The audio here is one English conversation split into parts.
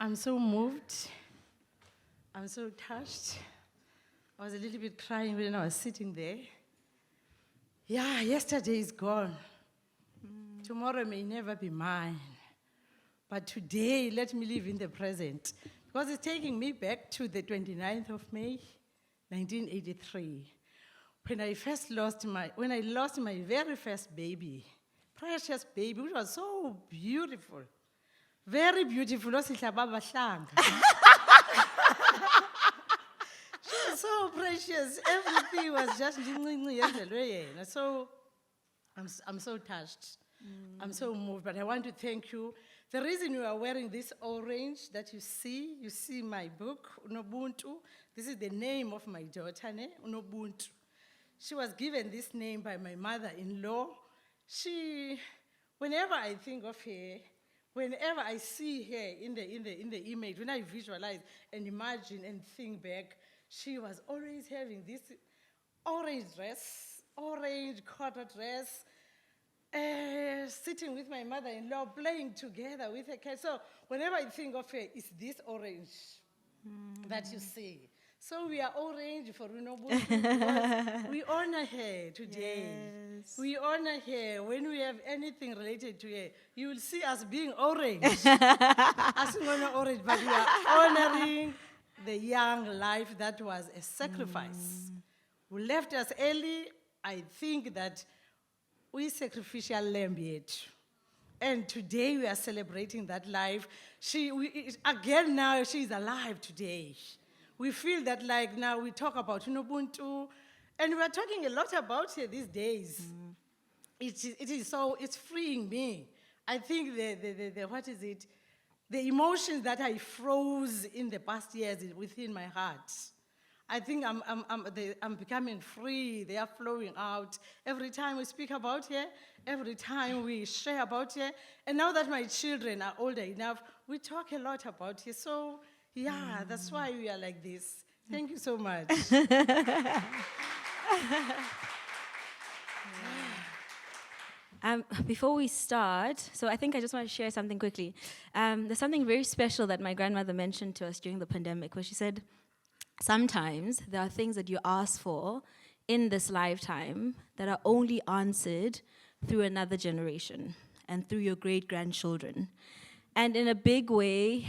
I'm so moved. I'm so touched. I was a little bit crying when I was sitting there. Yeah, yesterday is gone. Tomorrow may never be mine. But today, let me live in the present. Because it's taking me back to the 29th of May, 1983. When I lost my very first baby, precious baby, which was so beautiful. Very beautiful. She was so precious. Everything was just so I'm so touched. I'm so moved, but I want to thank you. The reason you are wearing this orange that you see my book, uNobuntu. This is the name of my daughter, uNobuntu. She was given this name by my mother-in-law. Whenever I think of her, whenever I see her in the image, when I visualize and imagine and think back, she was always having this orange dress, orange cotton dress, sitting with my mother-in-law, playing together with her cat. So whenever I think of her, it's this orange that you see. So we are orange for uNobuntu because we honor her today. Yes. We honor her. When we have anything related to her, you will see us being orange. Us not orange, but we are honoring the young life that was a sacrifice. Who left us early. I think that we sacrificial lamb yet. And today we are celebrating that life. Again now, she is alive today. We feel that like now we talk about uNobuntu, and we are talking a lot about her these days. It's freeing me. I think the emotions that I froze in the past years is within my heart. I think I'm becoming free. They are flowing out. Every time we speak about her, every time we share about her, and now that my children are older enough, we talk a lot about her. So yeah, that's why we are like this. Thank you so much. Before we start, so I think I just want to share something quickly. There's something very special that my grandmother mentioned to us during the pandemic, where she said, sometimes there are things that you ask for in this lifetime that are only answered through another generation and through your great-grandchildren. And in a big way,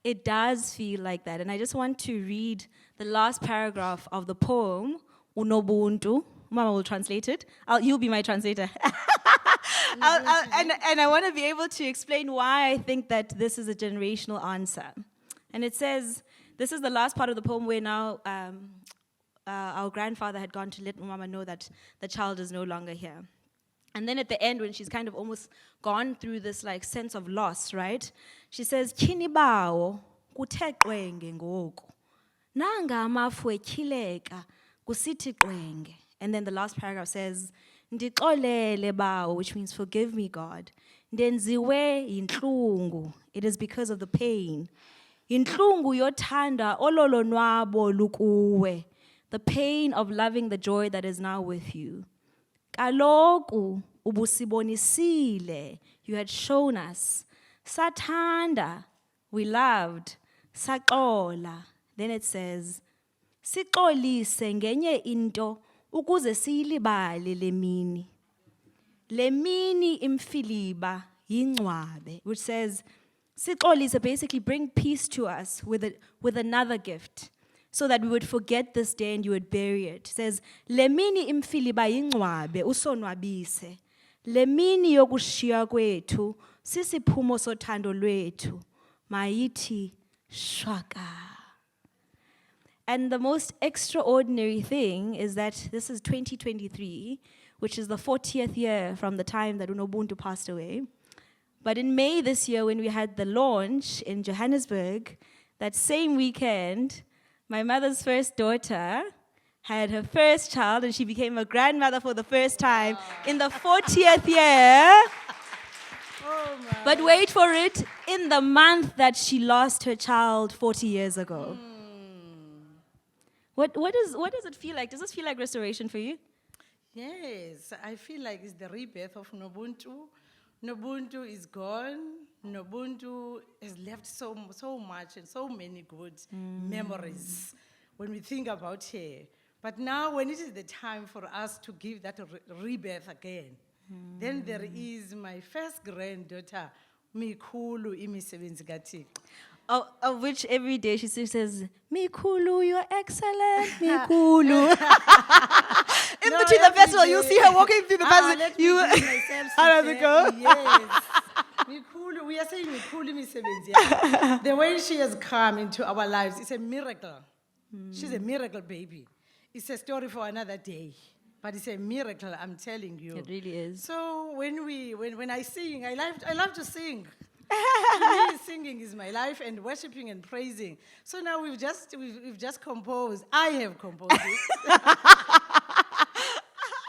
it does feel like that. And I just want to read the last paragraph of the poem, uNobuntu. Mama will translate it. You'll be my translator. And I want to be able to explain why I think that this is a generational answer. And it says, this is the last part of the poem where now our grandfather had gone to let Mama know that the child is no longer here. And then at the end, when she's kind of almost gone through this like sense of loss, right? She says, "Chinibawo kuthe qwenge ngoku. Nanga amafu etyhileka kusithi qwenge." And then the last paragraph says, "Ndixolele bawo," which means forgive me, God. "Ndenziwe yintlungu." It is because of the pain. "Yintlungu yothanda ololonwabo lukuwe." The pain of loving the joy that is now with you. "Kaloku ubusibonisile," you had shown us. "Sathanda," we loved. "Saxola," then it says, "Sixolise ngenye into ukuze siyilibale lemini." "Lemini imfiliba yingcwabe," which says, Sixolise, basically bring peace to us with another gift, so that we would forget this day and you would bury it. It says, "Lemini imfiliba yingcwabe usonwabise. Lemini yokushiya kwethu sisiphumo sothando lwethu. Mayithi shwaka." And the most extraordinary thing is that this is 2023, which is the 40th year from the time that uNobuntu passed away. But in May this year, when we had the launch in Johannesburg, that same weekend, my mother's first daughter had her first child, and she became a grandmother for the first time in the 40th year. But wait for it, in the month that she lost her child 40 years ago. What does it feel like? Does this feel like restoration for you? Yes, I feel like it's the rebirth of uNobuntu. Nobuntu is gone. Nobuntu has left so much and so many good memories when we think about her. But now when it is the time for us to give that rebirth again, then there is my first granddaughter, Mikhulu imisebenzi kaThixo. Of which every day she says, Mikulu, you're excellent, Mikulu. In No, between the every festival, you'll day. see her walking through the festival. Let me give myself How does to it go? Yes. Mikhulu, we are saying Mikhulu imisebenzi yakhe. The way she has come into our lives is a miracle. She's a miracle baby. It's a story for another day. But it's a miracle, I'm telling you. It really is. So when I sing, I love to sing. To me, singing is my life, and worshiping and praising. So now we've just composed. I have composed it.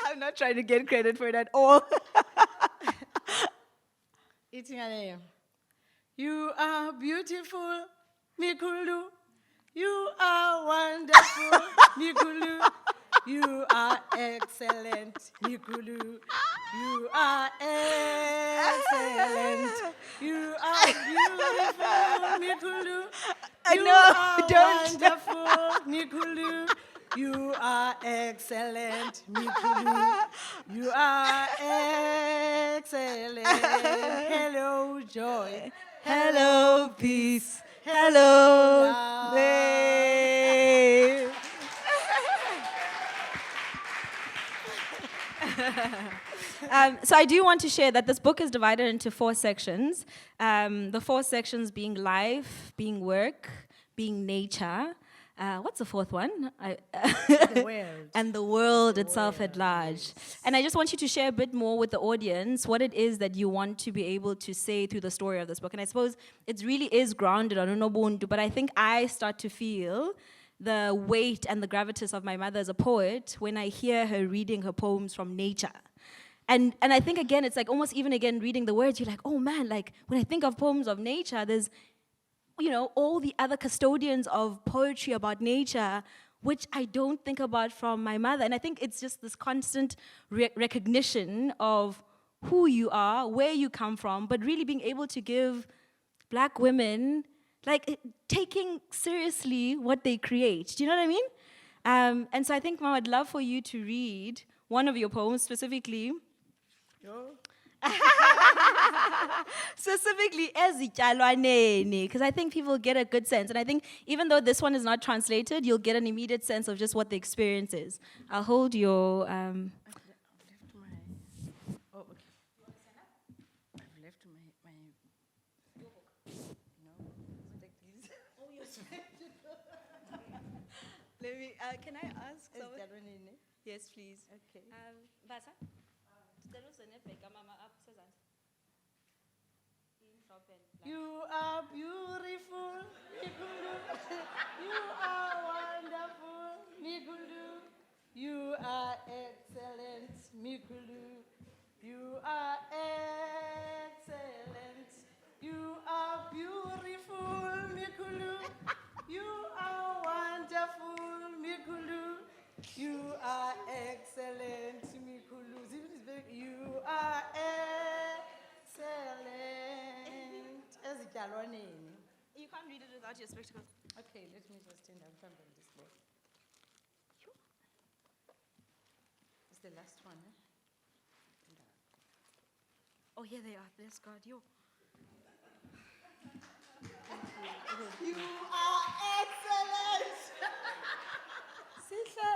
I'm not trying to get credit for it at all. You are beautiful, Mikulu. You are wonderful, Mikulu. You are excellent, Mikulu. You are excellent. You are beautiful, Mikulu. I You know, are don't. wonderful, Mikulu. You are excellent, Mikulu. You are excellent. Hello, joy. Hello, peace. Hello, love. hey. So I do want to share that this book is divided into 4 sections. The 4 sections being life, being work, being nature. What's the 4th one? The world. And the world itself at large. And I just want you to share a bit more with the audience what it is that you want to be able to say through the story of this book. And I suppose it really is grounded on uNobuntu, but I think I start to feel the weight and the gravitas of my mother as a poet when I hear her reading her poems from nature. And I think, again, it's like almost even, again, reading the words, you're like, oh, man, like, when I think of poems of nature, there's, you know, all the other custodians of poetry about nature, which I don't think about from my mother. And I think it's just this constant recognition of who you are, where you come from, but really being able to give Black women, like, taking seriously what they create. Do you know what I mean? And so I think, Mom, I'd love for you to read one of your poems specifically. Specifically ezityalwaneni, because I think people get a good sense. And I think even though this one is not translated, you'll get an immediate sense of just what the experience is. I'll hold your... I've left my your book. No, take these. Oh, yes. Let me, can I ask someone? Yes, please. Okay. Basa? You are beautiful, Mikulu. You are wonderful, Mikulu. You are excellent, Mikulu. You are excellent. You are beautiful, Mikulu. You are wonderful, Mikulu. You are excellent, Mikulu. You are excellent. Ezityalwaneni. You can't read it without your spectacles. Okay, let me just stand up front of this book. It's the last one, eh? Oh, here they are. Bless God. Yo. You are excellent! Sihle,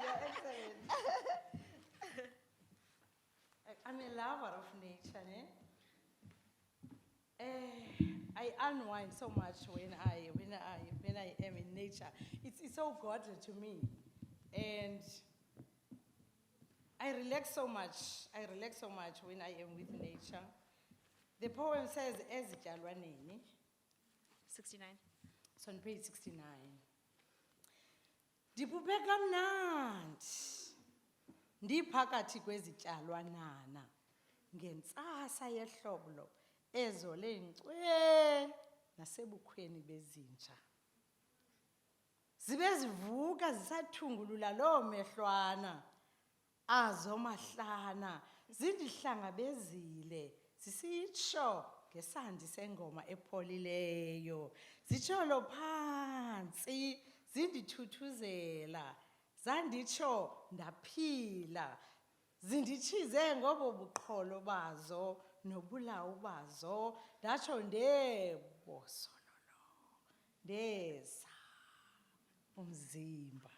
you're excellent. I'm a lover of nature, eh? I unwind so much when I am in nature. It's so godly to me, and I relax so much. I relax so much when I am with nature. The poem says, "Ezityalwaneni." 69. It's on page 69. Ndibhubhe kamnandi ndiphakathi kwezityalwanana ngentsasa yehlobo ezole nkcwe nasebukhweni bezinja. Zibe zivuka zisathungulula loo mehlwana azo mahlana zindihlangabezile zisitsho ngesandi sengoma epholileyo zitsholo phansi zindithuthuzela zanditsho ndaphila zinditshize ngobo buqholo bazo nobulawu bazo ndatsho ndebosololo ndeza umzimba.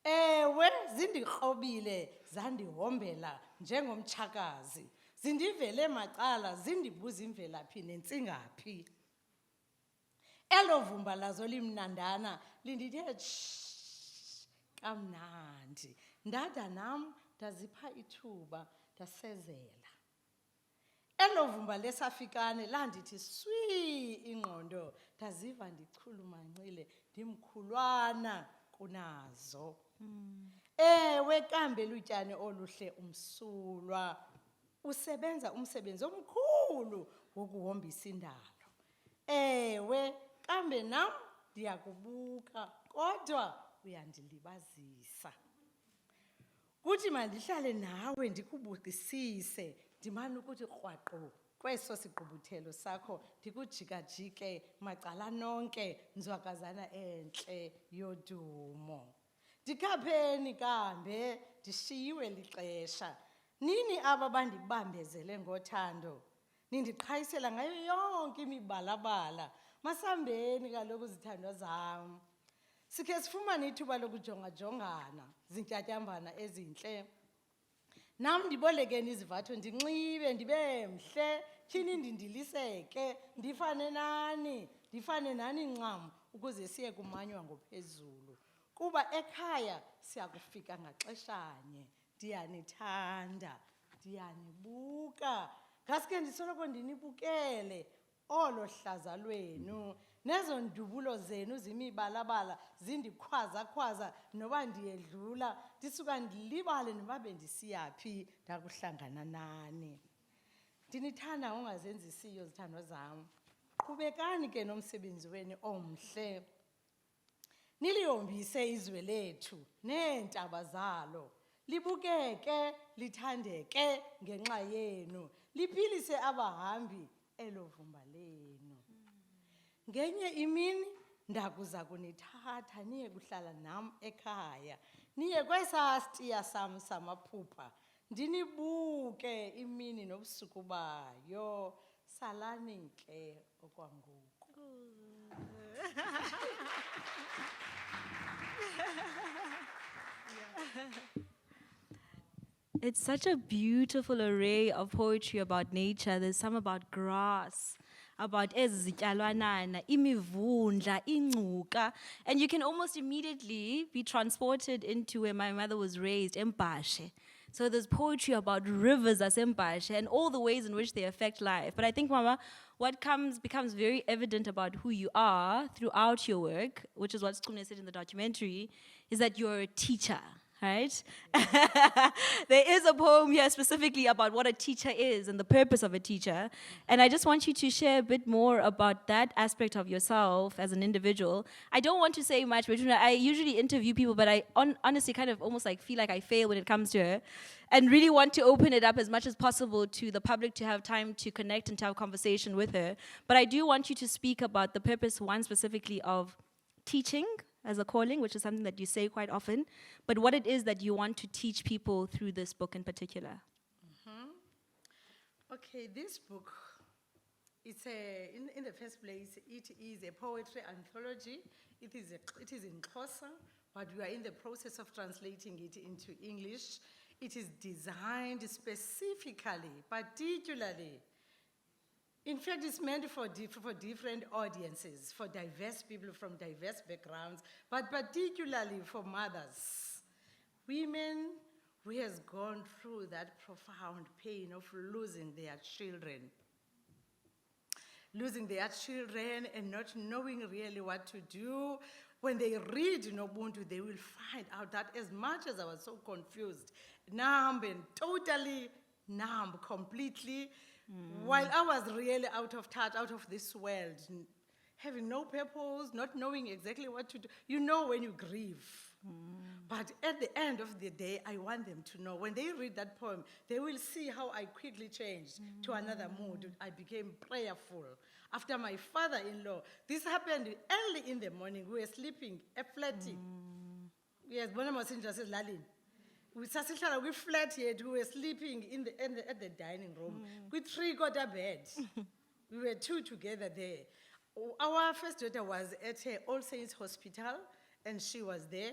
Ewe zindikrobile zandihombela njengomtshakazi zindivele macala zindibuza imvelaphi nentsingaphi. Elo vumba lazo limnandana lindithe kamnandi ndada nam ndazipha ithuba ndasezela. Elo vumba lesafikane landithi swii ingqondo ndaziva ndichulumancile ndimkhulwana kunazo. Ewe kambe lutyane oluhle umsulwa usebenza umsebenzi omkhulu wokuhombisa indalo. Ewe kambe nam ndiyakubuka kodwa uyandilibazisa. Kuthi mandihlale nawe ndikubukisise ndimane ukuthi krwaqo kweso sigqubuthelo sakho ndikujikajike macala nonke nzwakazana entle yodumo. Ndikhapheni kambe ndishiyiwe lixesha nini aba bandibambezele ngothando nindiqhayisela ngayo yonke imibalabala. Masambeni kaloku zithandwa zam sikhe sifumane ithuba lokujongajongana zintyatyambana ezintle. Nam ndibolekeni izivatho ndinxibe ndibe mhle tyhini ndindiliseke ndifane nani ncam ukuze siye kumanywa ngophezulu. Kuba ekhaya siya kufika ngaxeshanye. Ndiyanithanda, ndiyanibuka. Ngaske ndisoloko ndinibukele olo hlaza lwenu nezo ndubulo zenu zimibalabala zindikhwaza noba ndiyedlula ndisuka ndilibale noba bendisiyaphi ndakuhlangana nani. Ndinithanda ungazenzisiyo zithandwa zam. Qhubekani ke nomsebenzi wenu omhle. Nilihombise izwe lethu neentaba zalo. Libukeke, lithandeke ngenxa yenu. Liphilise abahambi elo vumba lenu. Ngenye imini ndakuza kunithatha niye kuhlala nam ekhaya. Niye kwesaa sitiya sam samaphupha. Ndinibuke imini nobusuku bayo. Salani ke okwangoku. It's such a beautiful array of poetry about nature. There's some about grass, about ezizityalwanana, imivundla, ingcuka, and you can almost immediately be transported into where my mother was raised, Embashe. So there's poetry about rivers as Embashe and all the ways in which they affect life. But I think, Mama, what becomes very evident about who you are throughout your work, which is what Skune said in the documentary, is that you're a teacher. Right? There is a poem here specifically about what a teacher is and the purpose of a teacher. And I just want you to share a bit more about that aspect of yourself as an individual. I don't want to say much, but I usually interview people, but I honestly kind of almost like feel like I fail when it comes to her. And really want to open it up as much as possible to the public to have time to connect and to have conversation with her. But I do want you to speak about the purpose, one specifically, of teaching as a calling, which is something that you say quite often, but what it is that you want to teach people through this book in particular. Okay, this book, it's in the first place, it is a poetry anthology. It is in Xhosa, but we are in the process of translating it into English. It is designed specifically, particularly. In fact, it's meant for different audiences, for diverse people from diverse backgrounds, but particularly for mothers, women who has gone through that profound pain of losing their children and not knowing really what to do. When they read Nobuntu, they will find out that as much as I was so confused, numb and totally numb, completely, while I was really out of touch, out of this world, having no purpose, not knowing exactly what to do. You know when you grieve, But at the end of the day, I want them to know, when they read that poem, they will see how I quickly changed to another mood. I became prayerful. After my father-in-law, this happened early in the morning. We were sleeping, a flatty. Yes, Bonam was interested, Lalin. We flat here, we were sleeping at the dining room with 3-quarter beds. We were 2 together there. Our first daughter was at All Saints Hospital, and she was there.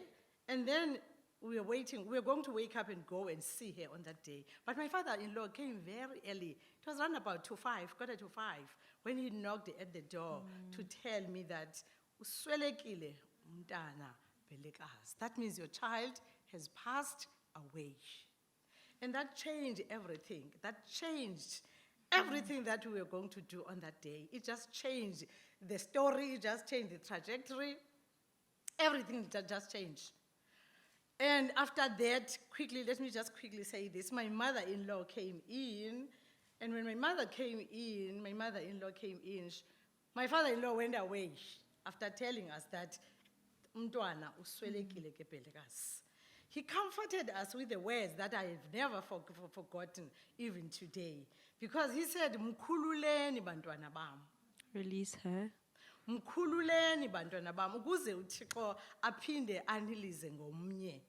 And then we were waiting. We were going to wake up and go and see her on that day. But my father-in-law came very early. It was around about 4:45, when he knocked at the door to tell me that uswelekile umntana belekazi. That means your child has passed away. And that changed everything. That changed everything that we were going to do on that day. It just changed the story, it just changed the trajectory. Everything just changed. And after that, let me just quickly say this. My mother-in-law came in, and when my mother-in-law came in, my father-in-law went away after telling us that umntwana uswelekile ke belekazi. He comforted us with the words that I have never forgotten, even today. Because he said, "Mkhululeni bantwana bam." Release her. Mkhululeni bantwana bam, ukuze uThixo aphinde anilize ngomnye.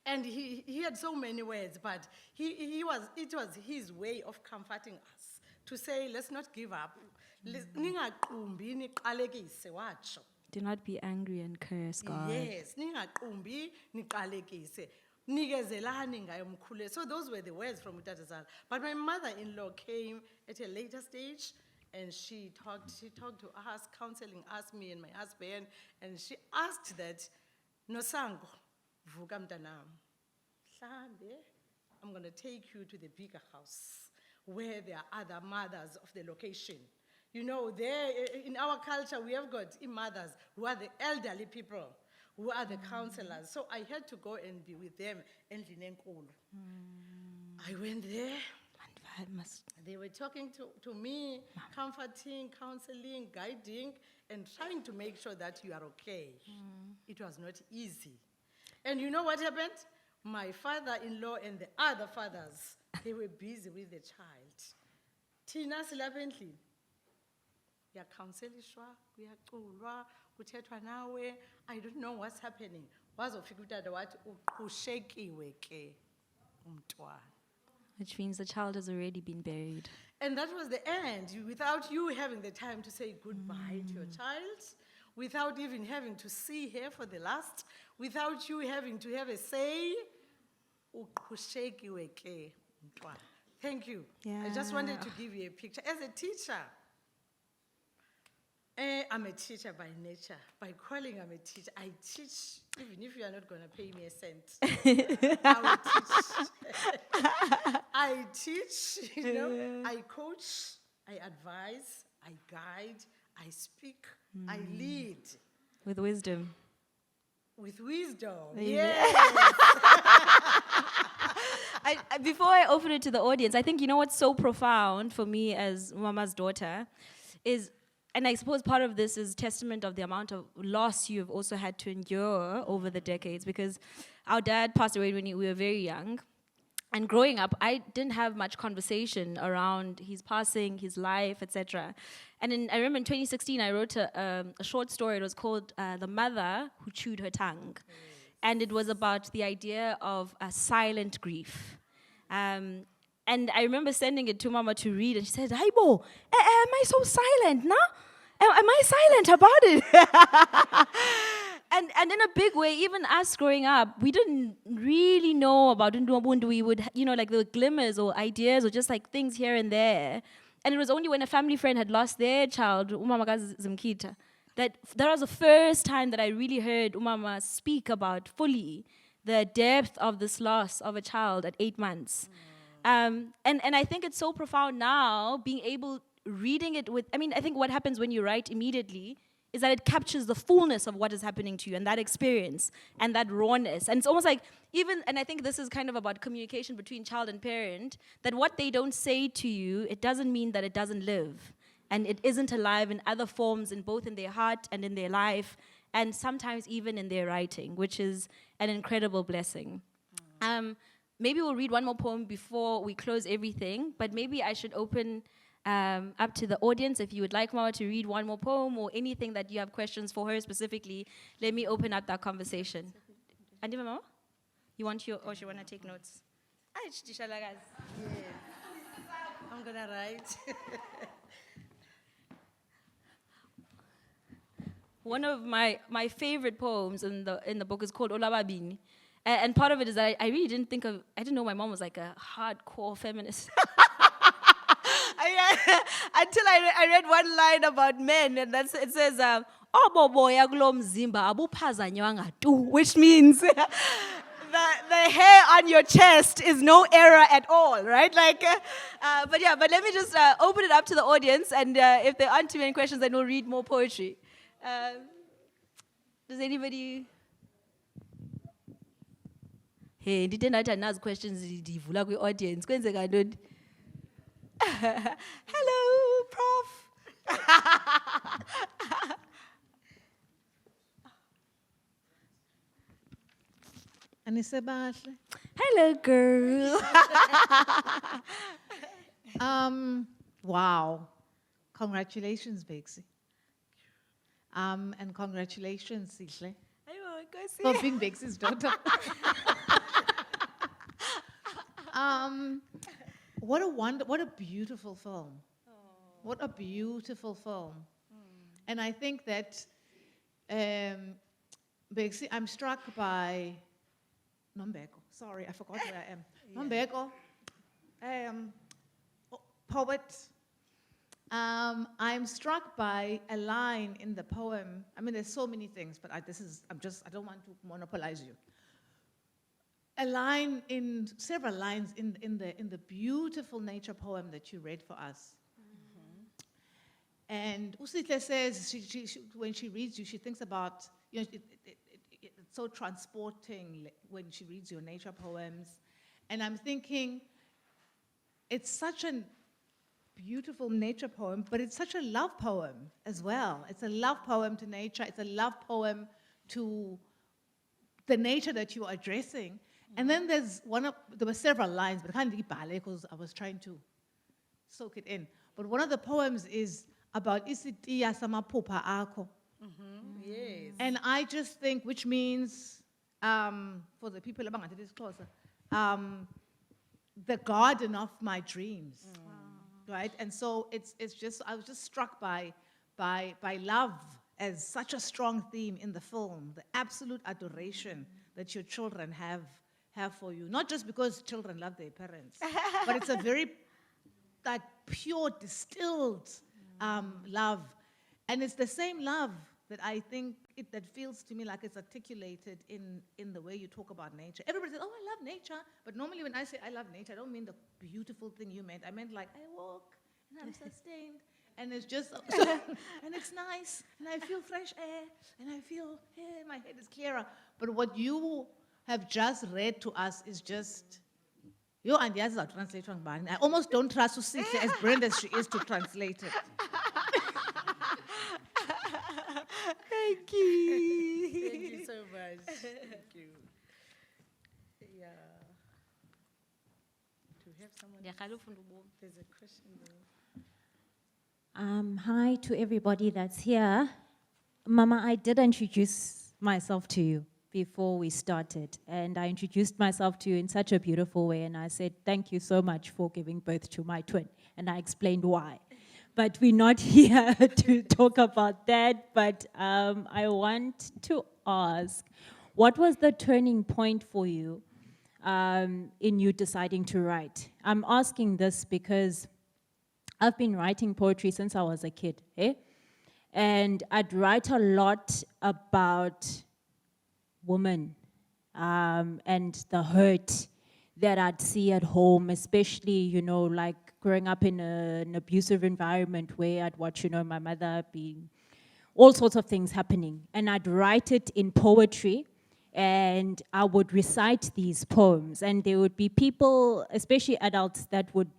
And he had so many words, but it was his way of comforting us, to say, let's not give up. Ningaqumbi niqalekise watsho. Do not be angry and curse God. Yes, ningaqumbi niqalekise. Nikezelani ngayo mkhuleko. So those were the words from uTatazala. But my mother-in-law came at a later stage, and she talked to us, counseling us, me and my husband, and she asked that, "Nosango, vuka mntanam. Mhlambe, I'm going to take you to the bigger house where there are other mothers of the location." You know, there in our culture, we have got mothers who are the elderly people, who are the counselors. So I had to go and be with them in Linenkulu. I went there. They were talking to me, comforting, counseling, guiding, and trying to make sure that you are okay. It was not easy. And you know what happened? My father-in-law and the other fathers, they were busy with the child. Tina silapently. Counselishwa, kuyaculwa, kuthethwa nawe. I don't know what's happening. Wazofika utata wathi uqhushekiwe ke umntwana. Which means the child has already been buried. And that was the end, without you having the time to say goodbye to your child, without even having to see her for the last, without you having to have a say. Uqhushekiwe ke umntwana. Thank you. Yeah. I just wanted to give you a picture. As a teacher, I'm a teacher by nature. By calling, I'm a teacher. I teach, even if you are not going to pay me a cent. I will teach. I teach, you know, I coach, I advise, I guide, I speak, I lead. With wisdom. With wisdom, Yes. Before I open it to the audience, I think you know what's so profound for me as Mama's daughter is, and I suppose part of this is testament of the amount of loss you've also had to endure over the decades, because our dad passed away when we were very young. And growing up, I didn't have much conversation around his passing, his life, etc. And I remember in 2016, I wrote a short story. It was called The Mother Who Chewed Her Tongue. And it was about the idea of a silent grief. And I remember sending it to Mama to read, and she said, "Haibo, am I so silent now? Am I silent about it?" And in a big way, even us growing up, we didn't really know about uNobuntu. We would, you know, like there were glimmers or ideas or just like things here and there. And it was only when a family friend had lost their child, umamakazi Zimkita, that was the first time that I really heard Umama speak about fully the depth of this loss of a child at 8 months. And I think it's so profound now, being able, reading it with, I think what happens when you write immediately is that it captures the fullness of what is happening to you and that experience and that rawness. And it's almost like and I think this is kind of about communication between child and parent, that what they don't say to you, it doesn't mean that it doesn't live. And it isn't alive in other forms, in both in their heart and in their life. and sometimes even in their writing, which is an incredible blessing. Maybe we'll read one more poem before we close everything, but maybe I should open up to the audience. If you would like Mama to read one more poem or anything that you have questions for her specifically, let me open up that conversation. Andi Mama? You want your, or you want to take notes? Yes. I'm gonna write. One of my favorite poems in the book is called Olababini. And part of it is that I really didn't know my mom was like a hardcore feminist. Until I read one line about men, and it says, "Oboboya kulo mzimba abuphazanywanga tu," which means the hair on your chest is no error at all, right? Like, but let me just open it up to the audience, and if there aren't too many questions, then we'll read more poetry. Does anybody? Hey, didn't I ask questions? Divula kwi audience. Kwenzeka ntoni? Hello, Prof. Anisebahle. Hello, girl. Wow. Congratulations, Bexy. And congratulations, Sihle, for being Bexy's daughter. What a beautiful film. What a beautiful film. And I think that, Bexy, I'm struck by Nombeko. Sorry, I forgot where I am. Nombeko, poet. I'm struck by a line in the poem. I mean, there's so many things, but I don't want to monopolize you. Several lines in the beautiful nature poem that you read for us. And uSihle says when she reads you, she thinks about, it's so transporting when she reads your nature poems. And I'm thinking, it's such a beautiful nature poem, but it's such a love poem as well. It's a love poem to nature. It's a love poem to the nature that you are addressing. And then there were several lines, but I can't read it because I was trying to soak it in. But one of the poems is about isitiya samaphupha akho. Yes. And I just think, which means, for the people about it is closer, the garden of my dreams, right? And so I was just struck by love as such a strong theme in the film, the absolute adoration that your children have for you. Not just because children love their parents, but it's a very pure, distilled love. And it's the same love that I think that feels to me like it's articulated in the way you talk about nature. Everybody says, oh, I love nature. But normally when I say I love nature, I don't mean the beautiful thing you meant. I meant like I walk and I'm sustained. And it's just, and it's nice. And I feel fresh air. And I feel, hey, my head is clearer. But what you have just read to us is just, yo, and yes, I'll translate on Bani. I almost don't trust Usihle as brilliant as she is to translate it. Thank you. Thank you so much. Thank you. Yeah. Do we have someone? There's a question there. Hi to everybody that's here. Mama, I did introduce myself to you before we started, and I introduced myself to you in such a beautiful way, and I said, thank you so much for giving birth to my twin, and I explained why. But we're not here to talk about that, but I want to ask, what was the turning point for you in you deciding to write? I'm asking this because I've been writing poetry since I was a kid, and I'd write a lot about women and the hurt that I'd see at home, especially, like growing up in an abusive environment where I'd watch, my mother being, all sorts of things happening. And I'd write it in poetry, and I would recite these poems. And there would be people, especially adults, that would,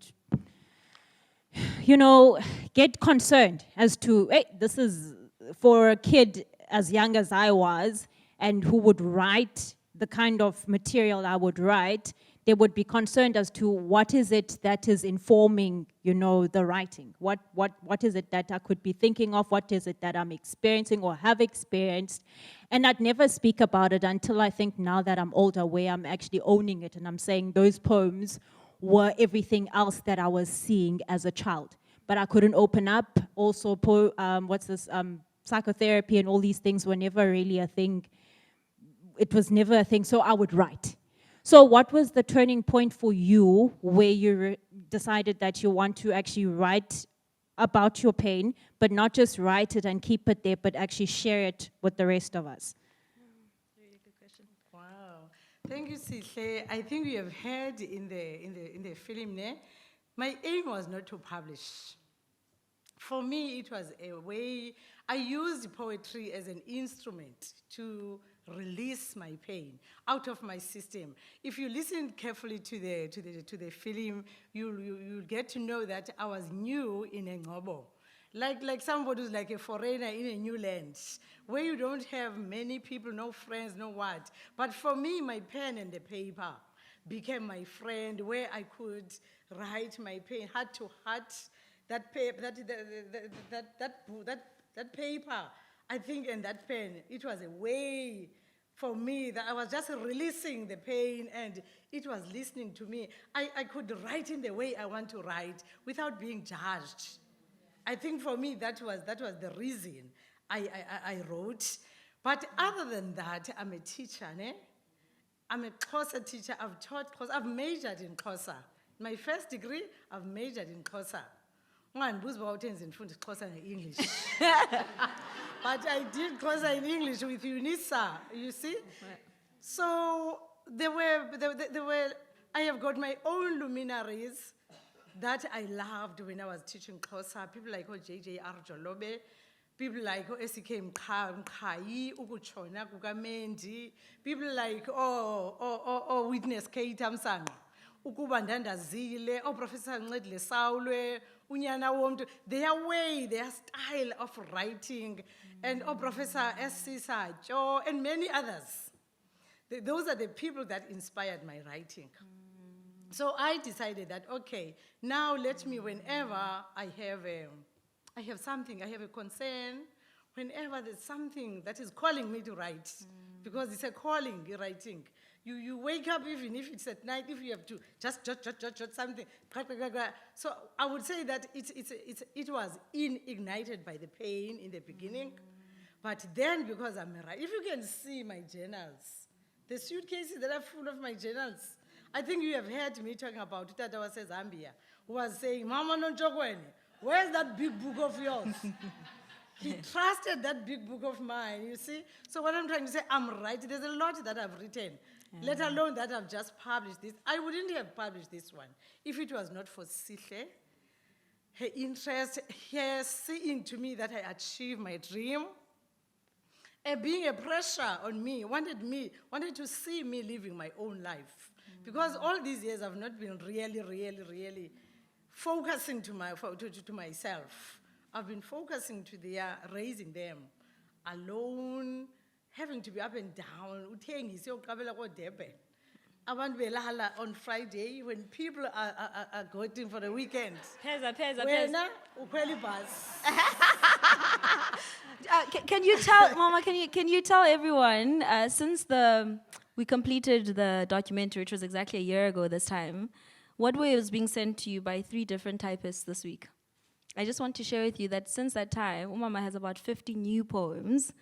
get concerned as to, hey, this is, for a kid, as young as I was and who would write the kind of material I would write, they would be concerned as to what is it that is informing, the writing. What is it that I could be thinking of? What is it that I'm experiencing or have experienced? And I'd never speak about it until I think now that I'm older, where I'm actually owning it and I'm saying those poems were everything else that I was seeing as a child. But I couldn't open up. Also, psychotherapy and all these things were never really a thing. It was never a thing, so I would write. So what was the turning point for you where you decided that you want to actually write about your pain, but not just write it and keep it there, but actually share it with the rest of us? Really good question. Wow. Thank you, Sihle. I think we have heard in the film, my aim was not to publish. For me, it was a way, I used poetry as an instrument to release my pain out of my system. If you listen carefully to the film, you'll get to know that I was new in Ngobo. Like somebody who's like a foreigner in a new land, where you don't have many people, no friends, no what. But for me, my pen and the paper became my friend, where I could write my pain, heart to heart. That paper, that paper, I think, and that pen, it was a way for me that I was just releasing the pain, and it was listening to me. I could write in the way I want to write without being judged. I think for me that was the reason I wrote. But other than that, I'm a teacher, I'm a Xhosa teacher. I've taught Xhosa. I've majored in Xhosa. My first degree, I've majored in Xhosa. English. But I did Xhosa in English with UNISA, you see? So I have got my own luminaries that I loved when I was teaching Xhosa. People like J.J. Arjolobe, people like S.K. Mkhai, Ukuchona Kukamendi, people like Witness Kate Amsanga, Ukuba Ndandazile, Professor Ncedile Saulwe, Unyana Womtu, their way, their style of writing, and Professor S.C. Sacho, and many others. Those are the people that inspired my writing. So I decided that, okay, now let me, whenever I have something, I have a concern, whenever there's something that is calling me to write, because it's a calling, writing. You wake up, even if it's at night, if you have to just jot something. So I would say that it was ignited by the pain in the beginning. But then, because I'm a writer, if you can see my journals, the suitcases that are full of my journals, I think you have heard me talking about it. Tata was Zambia, who was saying, Mama Nontshokweni, where's that big book of yours? He trusted that big book of mine, you see? So what I'm trying to say, I'm right. There's a lot that I've written, let alone that I've just published this. I wouldn't have published this one if it was not for Sihle, her interest, her seeing to me that I achieved my dream, and being a pressure on me, wanted to see me living my own life. Because all these years I've not been really focusing to myself. I've been focusing to raising them alone, having to be up and down. Abantu belala on Friday when people are going for the weekend. Wena ukhwela ibhasi. Can you tell, Mama? Can you tell everyone since we completed the documentary, which was exactly a year ago this time, what was being sent to you by 3 different typists this week? I just want to share with you that since that time, Mama has about 50 new poems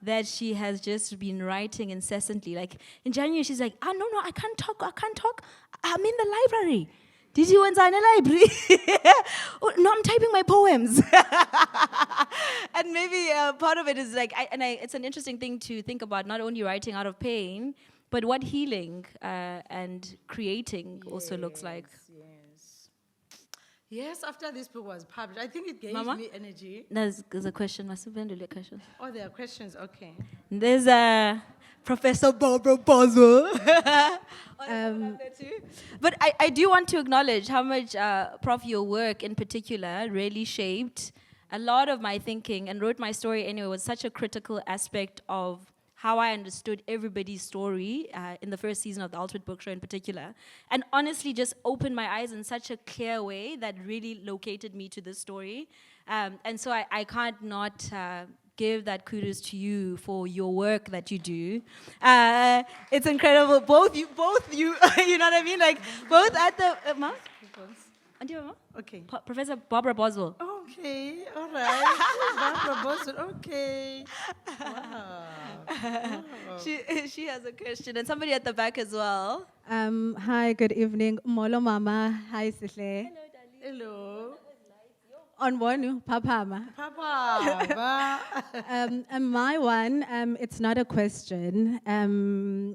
that she has just been writing incessantly. Like in January, she's like, no, I can't talk. I'm in the library. Did you want in a library? Oh, no, I'm typing my poems. And maybe part of it is like, it's an interesting thing to think about, not only writing out of pain, but what healing and creating also looks like. Yes, after this book was published, I think it gave me energy. There's a question. A question. Oh, there are questions, okay. There's Professor Barbara Boswell. But I do want to acknowledge how much, Prof, your work in particular really shaped a lot of my thinking and wrote my story anyway was such a critical aspect of how I understood everybody's story in the first season of the Ultimate Book Show in particular. And honestly just opened my eyes in such a clear way that really located me to this story. And so I can't not give that kudos to you for your work that you do. It's incredible. Both you, you know what I mean? Like, both at the, Ma? Auntie Mama? Okay. Professor Barbara Boswell. Okay, all right. Barbara Boston, okay. Wow. She has a question, and somebody at the back as well. Hi, good evening. Molo mama, hi Sihle. Hello. On one, Papa. Papa. And my one, it's not a question.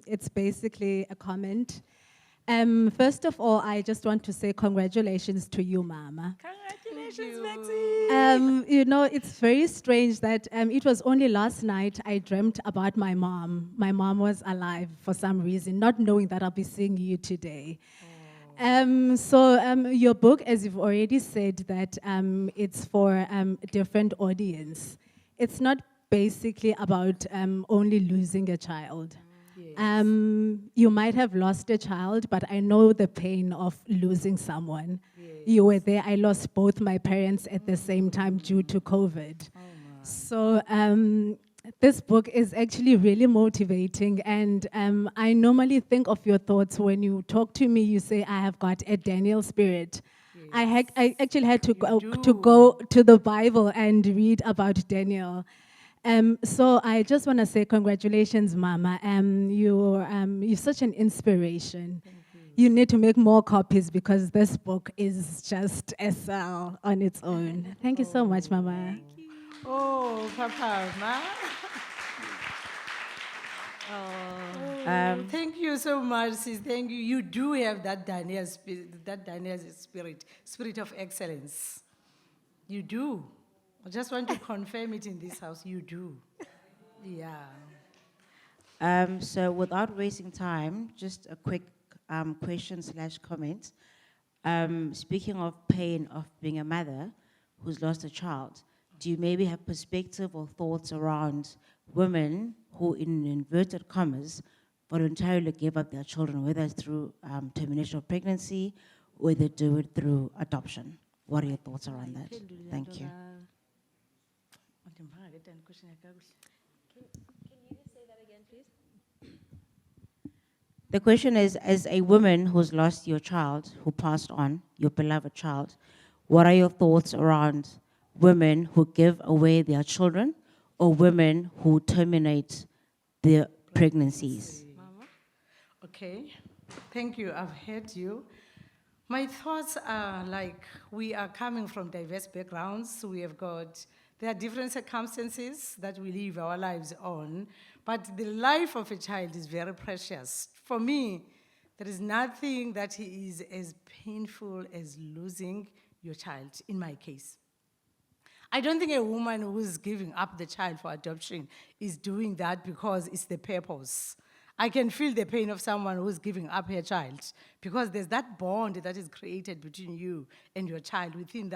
It's basically a comment. First of all, I just want to say congratulations to you, Mama. Congratulations, Maxie. You know, it's very strange that it was only last night I dreamt about my mom. My mom was alive for some reason, not knowing that I'll be seeing you today. Your book, as you've already said, that it's for a different audience. It's not basically about only losing a child. Yes. You might have lost a child, but I know the pain of losing someone. Yes. You were there. I lost both my parents at the same time due to COVID. So this book is actually really motivating, and I normally think of your thoughts when you talk to me. You say, I have got a Daniel spirit. I actually had to go to the Bible and read about Daniel. So I just want to say congratulations, Mama. You're such an inspiration. You need to make more copies because this book is just a sell on its own. Thank you so much, Mama. Oh, Papa, Ma. Thank you so much, sis. Thank you. You do have that Daniel spirit of excellence. You do. I just want to confirm it in this house. You do. Yeah. So without wasting time, just a quick question/comment. Speaking of pain of being a mother who's lost a child, do you maybe have perspective or thoughts around women who, in inverted commas, voluntarily give up their children, whether it's through termination of pregnancy or they do it through adoption? What are your thoughts around that? Thank you. The question is, as a woman who's lost your child, who passed on, your beloved child, what are your thoughts around women who give away their children or women who terminate their pregnancies? Okay, thank you. I've heard you. My thoughts are like we are coming from diverse backgrounds. There are different circumstances that we live our lives on, but the life of a child is very precious. For me, there is nothing that is as painful as losing your child, in my case. I don't think a woman who's giving up the child for adoption is doing that because it's the purpose. I can feel the pain of someone who's giving up her child because there's that bond that is created between you and your child within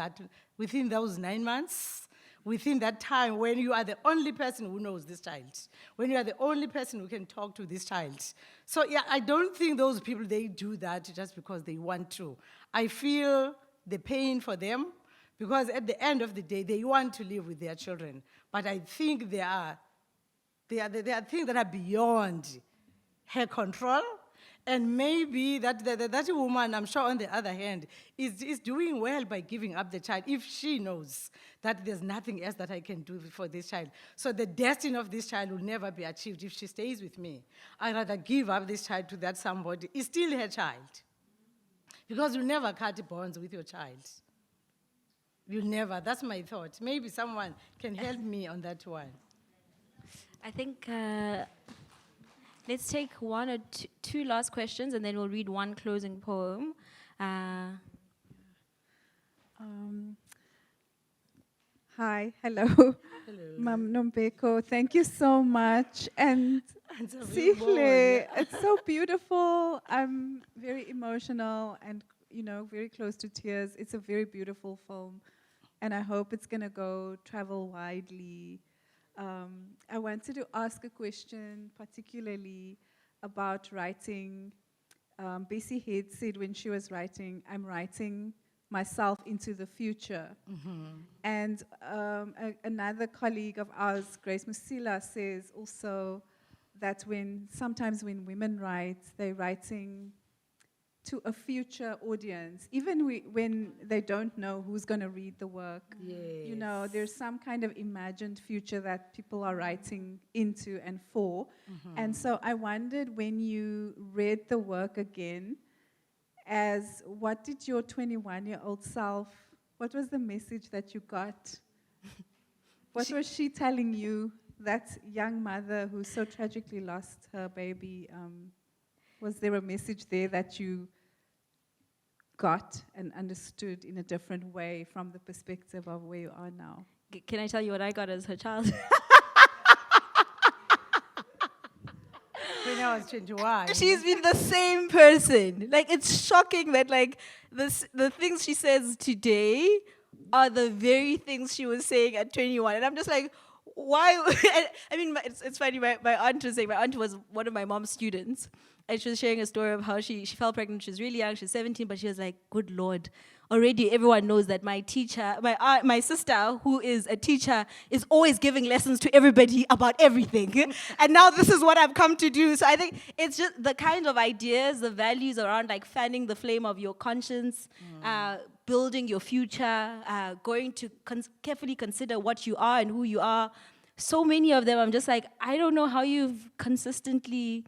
those 9 months, within that time when you are the only person who knows this child, when you are the only person who can talk to this child. So yeah, I don't think those people, they do that just because they want to. I feel the pain for them because at the end of the day, they want to live with their children. But I think there are things that are beyond her control, and maybe that woman, I'm sure on the other hand, is doing well by giving up the child if she knows that there's nothing else that I can do for this child. So the destiny of this child will never be achieved if she stays with me. I'd rather give up this child to that somebody. It's still her child. Because you never cut bonds with your child. You'll never. That's my thought. Maybe someone can help me on that one. I think let's take one or two last questions, and then we'll read one closing poem. Hi, hello. Hello. Mam Nombeko, thank you so much. And Sihle, it's so beautiful. I'm very emotional and, very close to tears. It's a very beautiful film. and I hope it's going to go travel widely. I wanted to ask a question particularly about writing. Bessie Head said when she was writing, I'm writing myself into the future. And another colleague of ours, Grace Musila, says also that sometimes when women write, they're writing to a future audience, even when they don't know who's going to read the work. You know, there's some kind of imagined future that people are writing into and for. And so I wondered, when you read the work again, what did your 21-year-old self, what was the message that you got? What was she telling you, that young mother who so tragically lost her baby? Was there a message there that you got and understood in a different way from the perspective of where you are now? Can I tell you what I got as her child? When I was 21. She's been the same person. Like, it's shocking that, like, the things she says today are the very things she was saying at 21. And I'm just like, why? I mean, it's funny, my aunt was saying, my aunt was one of my mom's students. And she was sharing a story of how she fell pregnant. She was really young. She was 17, but she was like, good Lord. Already everyone knows that my teacher, my sister, who is a teacher, is always giving lessons to everybody about everything. And now this is what I've come to do. So I think it's just the kind of ideas, the values around like fanning the flame of your conscience, building your future, going to carefully consider what you are and who you are. So many of them, I'm just like, I don't know how you've consistently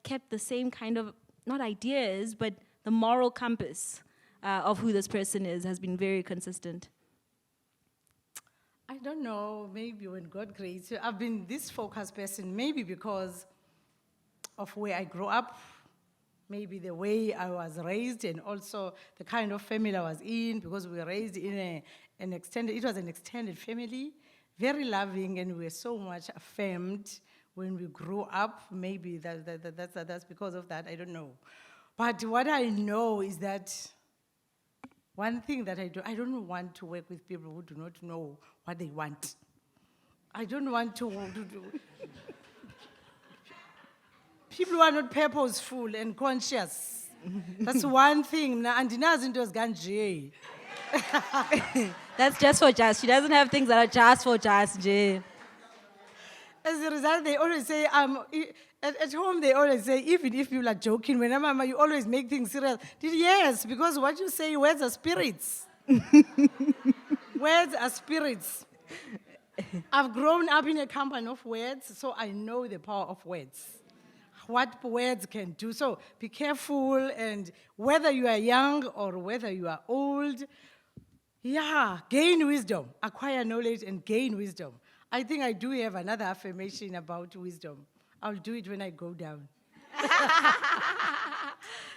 kept the same kind of, not ideas, but the moral compass of who this person is has been very consistent. I don't know, maybe when God creates you, I've been this focused person, maybe because of where I grew up, maybe the way I was raised, and also the kind of family I was in, because we were raised in an extended family, very loving, and we were so much affirmed when we grew up. Maybe that's because of that, I don't know. But what I know is that one thing that I don't want to work with people who do not know what they want. I don't want to do people who are not purposeful and conscious. That's one thing. That's just for Jazz. She doesn't have things that are just for Jazz, Jay. As a result, they always say, at home they always say, even if people are joking, when Mama, you always make things serious. Yes, because what you say, words are spirits. Words are spirits. I've grown up in a company of words, so I know the power of words. What words can do. So be careful, and whether you are young or whether you are old, gain wisdom, acquire knowledge and gain wisdom. I think I do have another affirmation about wisdom. I'll do it when I go down.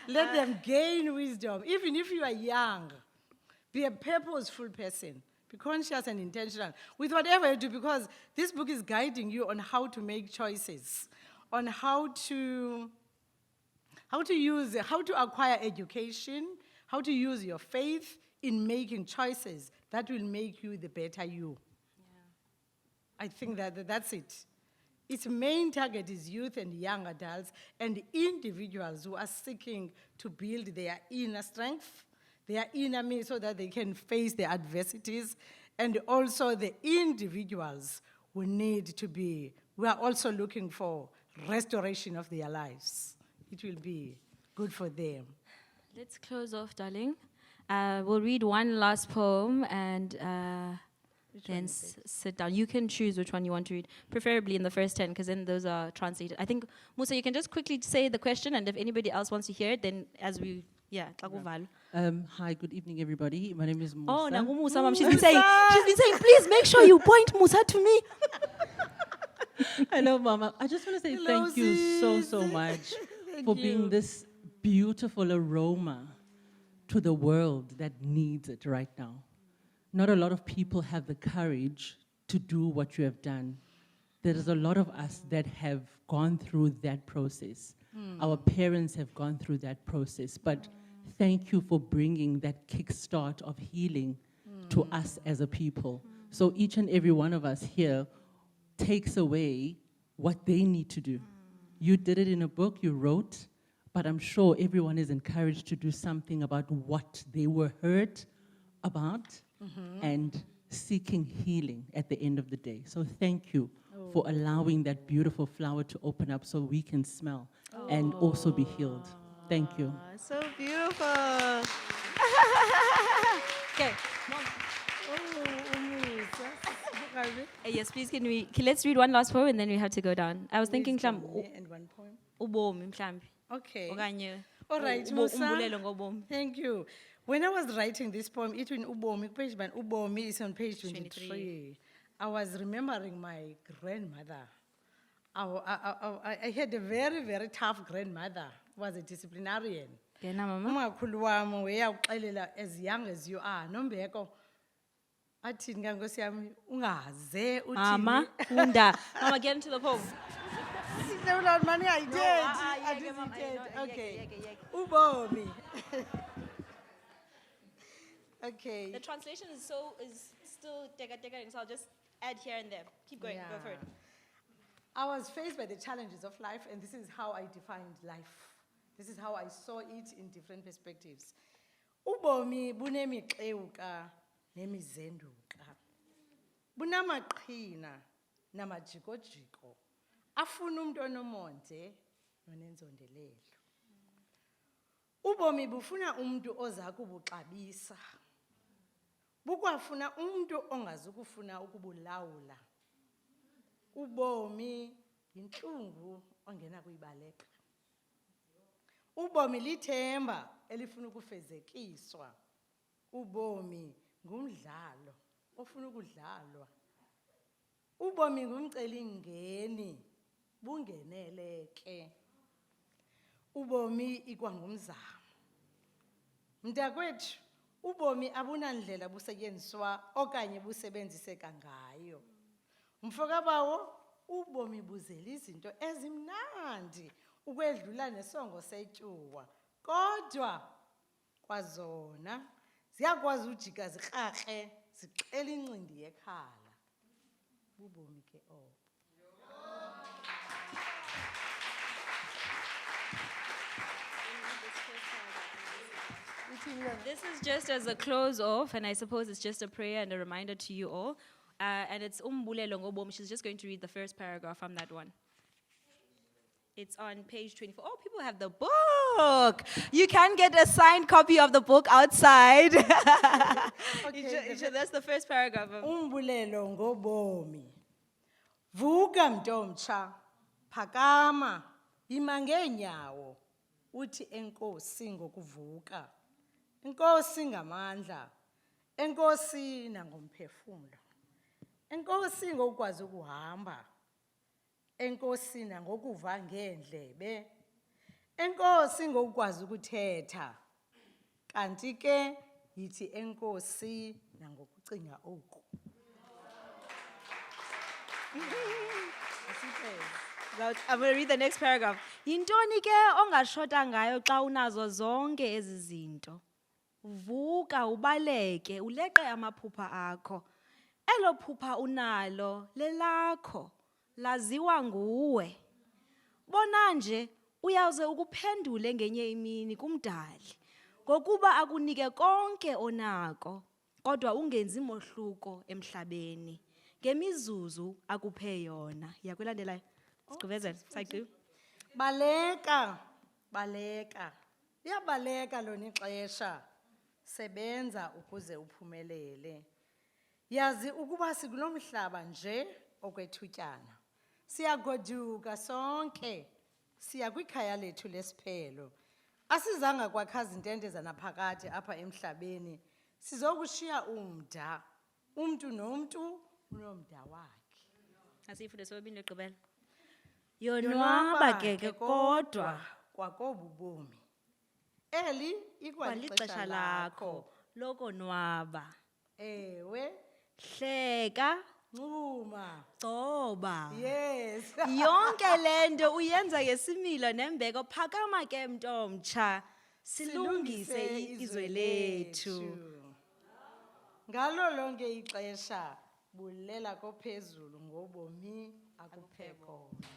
Let them gain wisdom. Even if you are young, be a purposeful person. Be conscious and intentional with whatever you do, because this book is guiding you on how to make choices, on how to acquire education, how to use your faith in making choices that will make you the better you. I think that's it. Its main target is youth and young adults and individuals who are seeking to build their inner strength, their inner me, so that they can face the adversities, and also the individuals who we are also looking for restoration of their lives. It will be good for them. Let's close off, darling. We'll read one last poem and then sit down. You can choose which one you want to read, preferably in the first 10, because then those are translated. I think, Musa, you can just quickly say the question, and if anybody else wants to hear it, then Hi, good evening, everybody. My name is Musa. Oh, now Musa, Mom. She's been saying, please make sure you point Musa to me. Hello, Mama. I just want to say thank you so much for being this beautiful aroma to the world that needs it right now. Not a lot of people have the courage to do what you have done. There is a lot of us that have gone through that process. Our parents have gone through that process, but thank you for bringing that kickstart of healing to us as a people. So each and every one of us here takes away what they need to do. You did it in a book, you wrote, but I'm sure everyone is encouraged to do something about what they were hurt about and seeking healing at the end of the day. So thank you for allowing that beautiful flower to open up so we can smell and also be healed. Thank you. So beautiful. Okay. Yes, please, let's read one last poem and then we have to go down. I was thinking, And one poem. ubomi mhlambi. Okay. Okanye All right, umbulelo Musa. ngobomi. Thank you. When I was writing this poem, it in Ubomi, page man, Ubomi is on page 23. 23. I was remembering my grandmother. I had a very, very tough grandmother, was a disciplinarian. Ngena mama. Umakhulu wami uyawuxelela as young as you are, Nombeko. Athini ke Nkosi yami ungaze uthini. Mama, funda. Mama, get into the poem. No, Lord, money I did. I yeke, mama, did. no, Okay. yeke. Ubomi. Okay. The translation is still teka, so I'll just add here and there. Keep going, go for it. I was faced by the challenges of life, and this is how I defined life. This is how I saw it in different perspectives. Ubomi bunemixeuka nemizenduka. Bunamaqhina namajiko-jiko. Afuna umuntu onomonde nonenzondelelo. Ubomi bufuna umuntu oza kubuxabisa. Bukwafuna umuntu ongazukufuna ukubulawula. Ubomi yinhlungu ongena kuyibaleka. Ubomi lithemba elifuna ukufezekiswa. Ubomi ngumdlalo ofuna ukudlalwa. Ubomi ngumcelingeni bungeneleke. Ubomi ikwangumzamo. Mntakwethu, ubomi abunandlela busetyenziswa okanye busebenziseka ngayo. Mfokabawo, ubomi buzela izinto ezimnandi ukwedlula nesongo setyuwa. Kodwa kwazona ziyakwazi ujika zikrarhe zixela incindi yekhala. Ubomi ke obo. This is just as a close off, and I suppose it's just a prayer and a reminder to you all. And it's umbulelo ngobomi. She's just going to read the first paragraph from that one. It's on page 24. Oh, people have the book. You can get a signed copy of the book outside. Okay, That's the first paragraph. Umbulelo ngobomi. Vuka mntomtsha, phakama, ima ngeenyawo, uthi enkosi ngokuvuka. Enkosi ngamandla, enkosi nangomphefumlo. Enkosi ngokwazi ukuhamba. Enkosi nangokuva ngeendlebe. Enkosi ngokwazi ukuthetha. Kanti ke yithi enkosi nangokucinga oku. I'm going to read the next paragraph. Yintoni ke ongashota ngayo xa unazo zonke ezi zinto? Vuka ubaleke uleqe amaphupha akho. Elo phupha unalo lelakho, laziwa nguwe. Bona nje uyawuze ukuphendule ngenye imini kumdali, ngokuba akunike konke onako, kodwa ungenzi mohluko emhlabeni. Ngemizuzu akuphe yona. Yakulandelayo. Sigqivezele. Side 2. Baleka, baleka. Liyabaleka lona ixesha. Sebenza ukuze uphumelele. Yazi ukuba sikunomhlaba nje okwethutyana. Siyagoduka sonke. Siya kwikhaya lethu lesiphelo. Asizanga kwakha izintente naphakade apha emhlabeni. Sizokushiya umda. Umntu nomntu unomda wakhe. Asifunde sobabini egqibela. Yonwaba ke kodwa kwakobu bomi. Eli kwalixesha lakho lokonwaba. Ewe, Hleka, ncuma. gcoba. Yes. Yonke lento uyenza ngesimilo nembeko. Phakama ke mntomtsha, silungise izwe lethu. ngalo lonke ixesha bulela kophezulu ngobomi akuphe khona.